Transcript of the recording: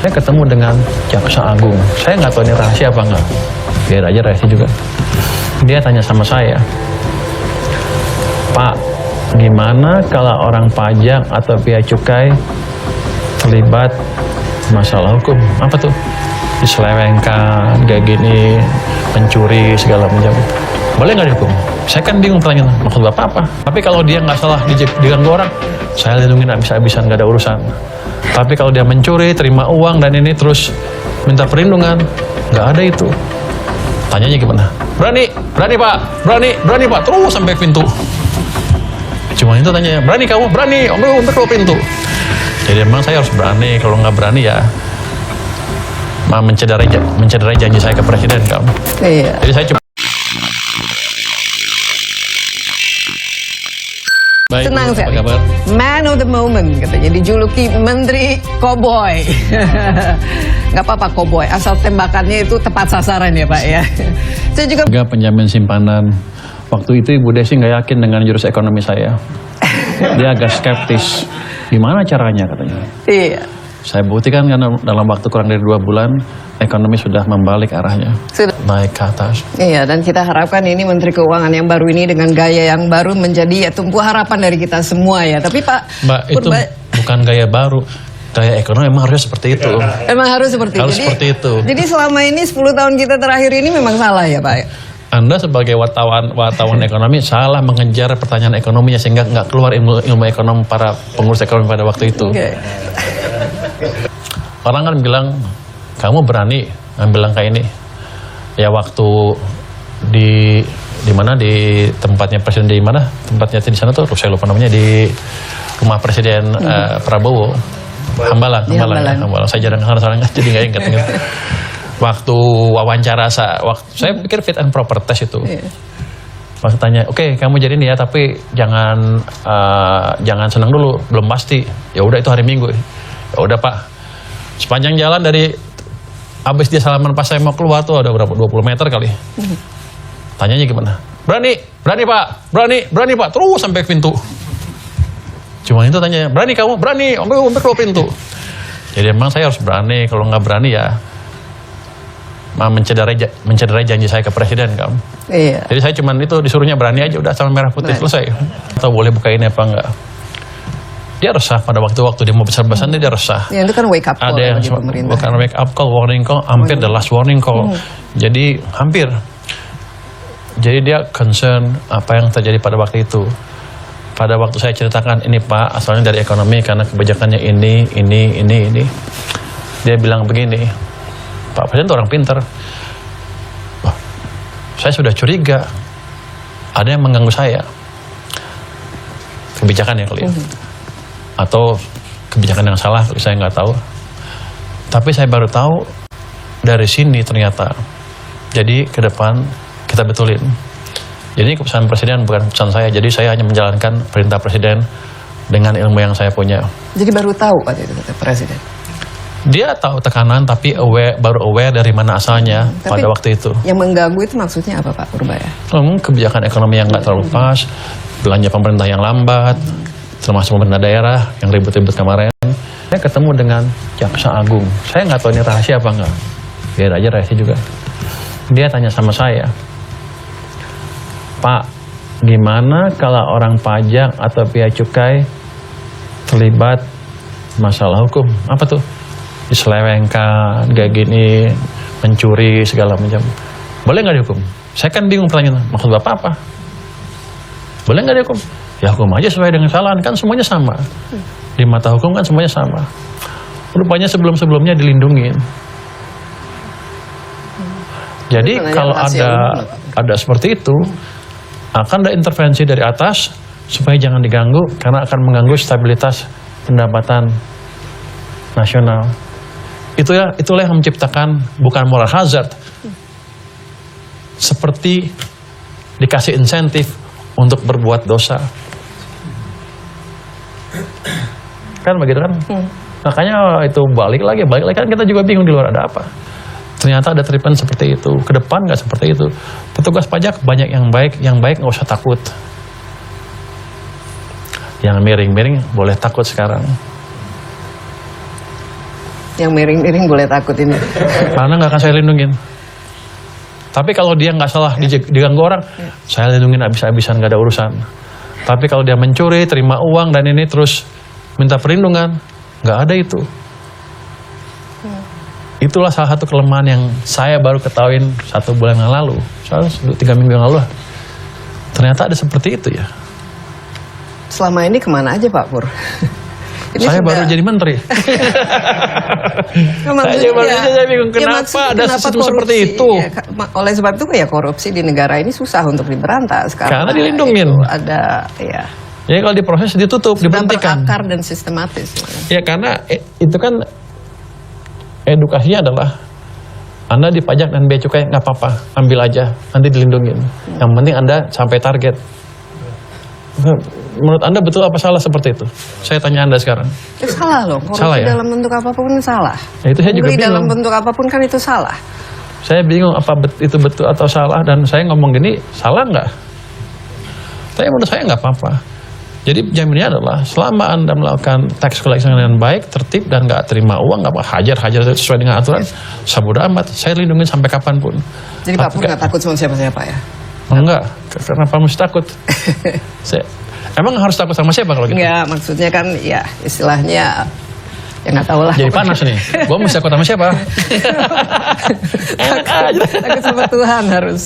Saya ketemu dengan Jaksa Agung. Saya nggak tahu ini rahasia apa nggak. Biar aja rahasia juga. Dia tanya sama saya, Pak, gimana kalau orang pajak atau bea cukai terlibat masalah hukum? Apa tuh? Diselewengkan, kayak gini, mencuri, segala macam. Boleh nggak dihukum? Saya kan bingung pertanyaan, maksud Bapak apa? Tapi kalau dia nggak salah diganggu orang, saya lindungi habis-habisan, nggak ada urusan. Tapi kalau dia mencuri, terima uang dan ini terus minta perlindungan, nggak ada itu. Tanyanya gimana? Berani Pak, berani Pak, terus sampai pintu. Cuma itu tanya, berani kamu, berani, untuk keluar pintu. Jadi memang saya harus berani, kalau nggak berani ya mencederai janji saya ke presiden kamu. Iya. Jadi saya cuma baik, Senang apa sekali. kabar? Man of the moment katanya, dijuluki Menteri Koboi. Nggak apa-apa Koboi, asal tembakannya itu tepat sasaran ya Pak ya. Saya juga Penjamin simpanan. Waktu itu Ibu Desi nggak yakin dengan jurus ekonomi saya. Dia agak skeptis. Gimana caranya katanya. iya. Saya buktikan karena dalam waktu kurang dari 2 bulan ekonomi sudah membalik arahnya, Sudah. naik ke atas. Iya, dan kita harapkan ini Menteri Keuangan yang baru ini dengan gaya yang baru menjadi ya tumpuh harapan dari kita semua ya. Tapi Pak Mbak, itu bukan gaya baru. Gaya ekonomi memang harusnya seperti itu. Emang harus seperti Harus itu. seperti itu. Jadi selama ini 10 tahun kita terakhir ini memang salah ya Pak? Anda sebagai wartawan ekonomi salah mengejar pertanyaan ekonominya sehingga nggak keluar ilmu ekonomi para pengurus ekonomi pada waktu itu. Oke. Orang kan bilang, kamu berani ngambil langkah ini. Ya waktu di mana, di tempatnya presiden, di mana tempatnya di sana tuh, saya lupa namanya, di rumah presiden Prabowo, Hambalang. Saya jarang kesana soalnya jadi nggak ingat. Waktu wawancara saya pikir fit and proper test itu. Waktu tanya, oke, kamu jadi ini ya, tapi jangan senang dulu, belum pasti. Ya udah, itu hari Minggu. Ya udah Pak, sepanjang jalan dari abis dia salaman pas saya mau keluar tuh ada berapa, 20 meter kali. Tanyanya gimana? Berani Pak, berani Pak, terus sampai pintu. Cuma itu tanya, berani kamu, berani, untuk keluar pintu. Jadi memang saya harus berani, kalau nggak berani ya mencederai janji saya ke presiden kamu. Iya. Jadi saya cuman itu disuruhnya berani aja, udah sama merah putih selesai. Atau boleh buka ini apa enggak? Dia resah pada waktu dia mau besar-besaran dia resah. Ya, itu kan wake up call ada yang bagi pemerintah. bukan wake up call, warning call, hampir the last warning call. Jadi hampir. Jadi dia concern apa yang terjadi pada waktu itu. Pada waktu saya ceritakan ini Pak, asalnya dari ekonomi karena kebijakannya ini. Dia bilang begini, Pak Presiden itu orang pintar. Wah, saya sudah curiga ada yang mengganggu saya. Kebijakan ya kali ya. Atau kebijakan yang salah, saya nggak tahu. Tapi saya baru tahu dari sini ternyata. Jadi ke depan kita betulin. Jadi keputusan presiden bukan keputusan saya. Jadi saya hanya menjalankan perintah presiden dengan ilmu yang saya punya. Jadi baru tahu Pak itu kata presiden. Dia tahu tekanan tapi baru aware dari mana asalnya pada waktu itu. Yang mengganggu itu maksudnya apa Pak Purbaya? Kebijakan ekonomi yang nggak terlalu pas, belanja pemerintah yang lambat, termasuk pemerintah daerah yang ribut-ribut kemarin. Saya ketemu dengan Jaksa Agung. Saya nggak tahu ini rahasia apa nggak. Biar aja rahasia juga. Dia tanya sama saya, Pak, gimana kalau orang pajak atau bea cukai terlibat masalah hukum? Apa tuh? Diselewengkan, kayak gini, mencuri, segala macam. Boleh nggak dihukum? Saya kan bingung pertanyaan, maksud Bapak apa? Boleh nggak dihukum? Ya hukum aja sesuai dengan kesalahan, kan semuanya sama. Di mata hukum kan semuanya sama. Rupanya sebelum-sebelumnya dilindungin. Jadi kalau ada seperti itu, akan ada intervensi dari atas supaya jangan diganggu karena akan mengganggu stabilitas pendapatan nasional. Itulah yang menciptakan bukan moral hazard. Seperti dikasih insentif untuk berbuat dosa. Kan begitu kan? Makanya itu balik lagi kan kita juga bingung di luar ada apa. Ternyata ada treatment seperti itu. Ke depan nggak seperti itu. Petugas pajak banyak yang baik nggak usah takut. Yang miring-miring boleh takut sekarang. Yang miring-miring boleh takut ini. Karena nggak akan saya lindungin. Tapi kalau dia nggak salah diganggu orang, saya lindungin habis-habisan, nggak ada urusan. Tapi kalau dia mencuri, terima uang dan ini terus minta perlindungan, nggak ada itu. Itulah salah satu kelemahan yang saya baru ketahuin 1 bulan yang lalu, 3 minggu yang lalu. Ternyata ada seperti itu ya. Selama ini kemana aja Pak Pur? Ini Saya baru jadi menteri. Saya baru jadi bingung kenapa ada sistem seperti itu. Ya, oleh sebab itu ya korupsi di negara ini susah untuk diberantas Karena dilindungin. Ada ya. Jadi kalau diproses ditutup, Sudah diberhentikan. berakar dan sistematis. Ya karena itu kan edukasinya adalah Anda dipajak dan bea cukai nggak apa-apa, ambil aja, nanti dilindungin. Yang penting Anda sampai target. Menurut Anda betul apa salah seperti itu? Saya tanya Anda sekarang. Salah loh, korupsi Salah ya? dalam bentuk apapun salah. Ya, itu saya juga Pungli dalam bingung. bentuk apapun kan itu salah. Saya bingung apa itu betul atau salah, dan saya ngomong gini, salah nggak? Tapi menurut saya nggak apa-apa. Jadi jaminannya adalah selama Anda melakukan tax collection dengan baik, tertib, dan nggak terima uang, nggak apa hajar sesuai dengan aturan, sabodo amat. Saya lindungin sampai kapanpun. Jadi Pak Pur nggak takut sama siapa-siapa ya? Enggak, kenapa mesti takut? Emang harus takut sama siapa kalau gitu? Enggak, maksudnya kan ya istilahnya ya nggak tahu lah. Jadi panas nih. Gua mesti takut sama siapa? Enak aja. Takut sama Tuhan harus.